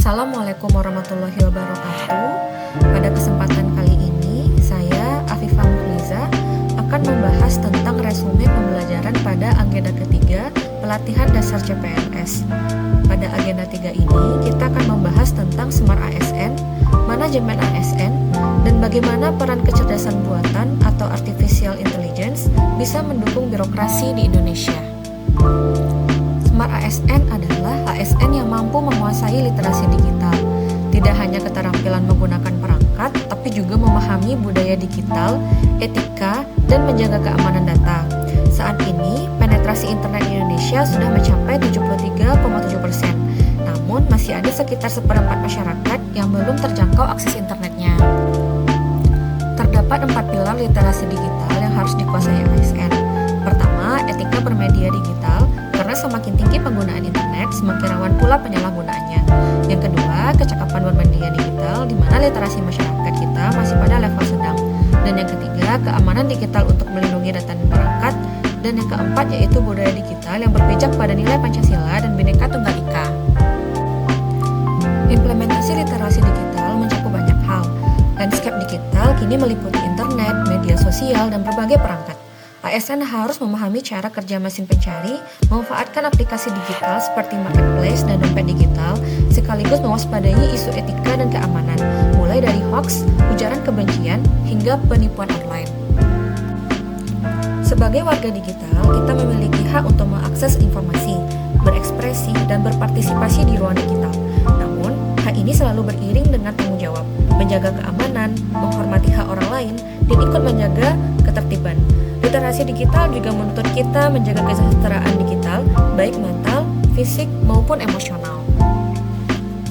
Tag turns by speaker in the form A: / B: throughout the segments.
A: Assalamualaikum warahmatullahi wabarakatuh. Pada kesempatan kali ini, saya Afifah Mukhliza akan membahas tentang resume pembelajaran pada agenda ketiga pelatihan dasar CPNS. Pada agenda 3 ini, kita akan membahas tentang Smart ASN, manajemen ASN, dan bagaimana peran kecerdasan buatan atau artificial intelligence bisa mendukung birokrasi di Indonesia. Smart ASN adalah ASN yang mampu menguasai literasi digital. Tidak hanya keterampilan menggunakan perangkat, tapi juga memahami budaya digital, etika, dan menjaga keamanan data. Saat ini, penetrasi internet di Indonesia sudah mencapai 73,7%. Namun, masih ada sekitar seperempat masyarakat yang belum terjangkau akses internetnya. Terdapat 4 pilar literasi digital yang harus dikuasai ASN. Pertama, etika bermedia digital, karena semakin tinggi penggunaan internet, semakin rawan pula penyalahgunaannya. Yang kedua, kecakapan bermedia digital, di mana literasi masyarakat kita masih pada level sedang. Dan yang ketiga, keamanan digital untuk melindungi data dan perangkat. Dan yang keempat, yaitu budaya digital yang berpijak pada nilai Pancasila dan Bhinneka Tunggal Ika. Implementasi literasi digital mencakup banyak hal. Landscape digital kini meliputi internet, media sosial, dan berbagai perangkat. ASN harus memahami cara kerja mesin pencari, memanfaatkan aplikasi digital seperti marketplace dan dompet digital, sekaligus mewaspadai isu etika dan keamanan, mulai dari hoax, ujaran kebencian, hingga penipuan online. Sebagai warga digital, kita memiliki hak untuk mengakses informasi, berekspresi, dan berpartisipasi di ruang digital. Namun, hak ini selalu beriring dengan tanggung jawab, menjaga keamanan, menghormati hak orang lain, dan ikut menjaga ketertiban. Literasi digital juga menuntut kita menjaga kesejahteraan digital, baik mental, fisik, maupun emosional.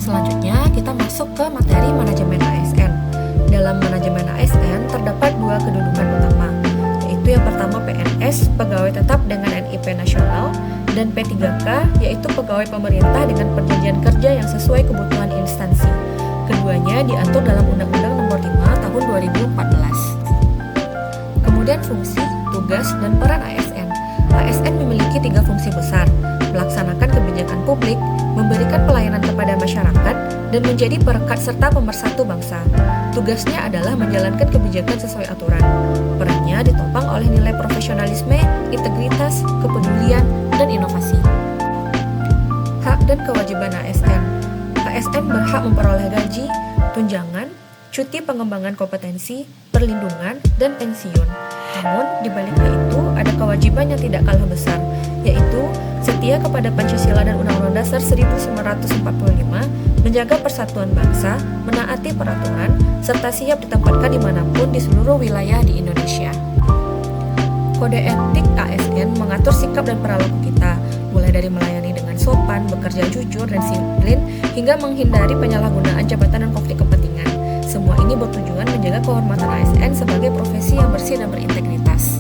A: Selanjutnya, kita masuk ke materi manajemen ASN. Dalam manajemen ASN, terdapat 2 kedudukan utama, yaitu yang pertama PNS, pegawai tetap dengan NIP nasional, dan P3K, yaitu pegawai pemerintah dengan perjanjian kerja yang sesuai kebutuhan instansi. Keduanya diatur dalam Undang-Undang Nomor 5 Tahun 2014. Kemudian fungsi, tugas, dan peran ASN. ASN memiliki 3 fungsi besar: melaksanakan kebijakan publik, memberikan pelayanan kepada masyarakat, dan menjadi perekat serta pemersatu bangsa. Tugasnya adalah menjalankan kebijakan sesuai aturan. Perannya ditopang oleh nilai profesionalisme, integritas, kepedulian, dan inovasi. Hak dan kewajiban ASN. ASN berhak memperoleh gaji, tunjangan, cuti pengembangan kompetensi, perlindungan, dan pensiun. Namun, di balik hal itu, ada kewajiban yang tidak kalah besar, yaitu setia kepada Pancasila dan Undang-Undang Dasar 1945, menjaga persatuan bangsa, menaati peraturan, serta siap ditempatkan dimanapun di seluruh wilayah di Indonesia. Kode etik ASN mengatur sikap dan perilaku kita, mulai dari melayani dengan sopan, bekerja jujur dan disiplin, hingga menghindari penyalahgunaan jabatan dan konflik kepentingan. Semua ini bertujuan menjaga kehormatan ASN sebagai profesi yang bersih dan berintegritas.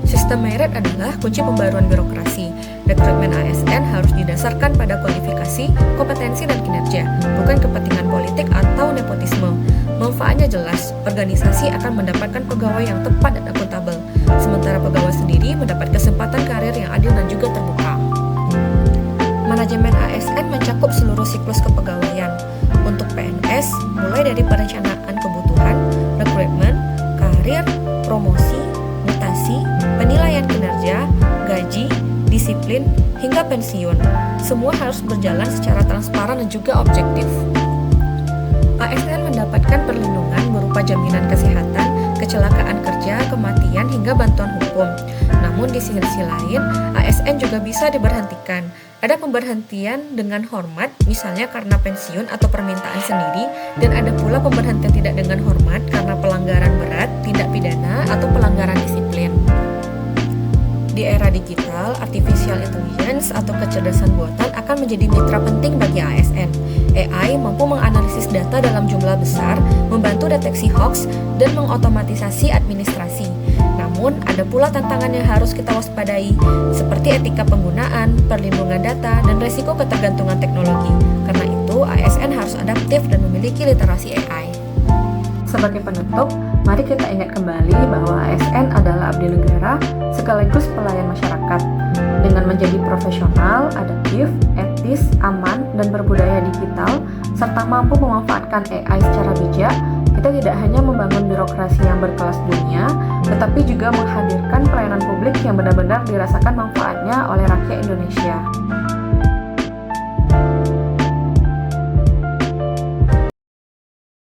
A: Sistem merit adalah kunci pembaruan birokrasi. Rekrutmen ASN harus didasarkan pada kualifikasi, kompetensi, dan kinerja, bukan kepentingan politik atau nepotisme. Manfaatnya jelas, organisasi akan mendapatkan pegawai yang tepat dan akuntabel, sementara pegawai sendiri mendapat kesempatan karir yang adil dan juga terbuka. Manajemen ASN mencakup seluruh siklus kepegawaian. Untuk PNS, mulai dari perencanaan kebutuhan, rekrutmen, karir, promosi, mutasi, penilaian kinerja, gaji, disiplin, hingga pensiun. Semua harus berjalan secara transparan dan juga objektif. ASN mendapatkan perlindungan berupa jaminan kesehatan, kecelakaan kerja, kematian, hingga bantuan hukum. Namun di sisi lain, ASN juga bisa diberhentikan. Ada pemberhentian dengan hormat, misalnya karena pensiun atau permintaan sendiri, dan ada pula pemberhentian tidak dengan hormat karena pelanggaran berat, tindak pidana, atau pelanggaran disiplin. Di era digital, artificial intelligence atau kecerdasan buatan akan menjadi mitra penting bagi ASN. AI mampu menganalisis data dalam jumlah besar, membantu deteksi hoax, dan mengotomatisasi administrasi. Namun, ada pula tantangan yang harus kita waspadai, seperti etika penggunaan, perlindungan data, dan resiko ketergantungan teknologi. Karena itu, ASN harus adaptif dan memiliki literasi AI. Sebagai penutup, mari kita ingat kembali bahwa ASN adalah abdi negara sekaligus pelayan masyarakat. Dengan menjadi profesional, adaptif, etis, demokratis, aman, dan berbudaya digital, serta mampu memanfaatkan AI secara bijak, kita tidak hanya membangun birokrasi yang berkelas dunia, tetapi juga menghadirkan pelayanan publik yang benar-benar dirasakan manfaatnya oleh rakyat Indonesia.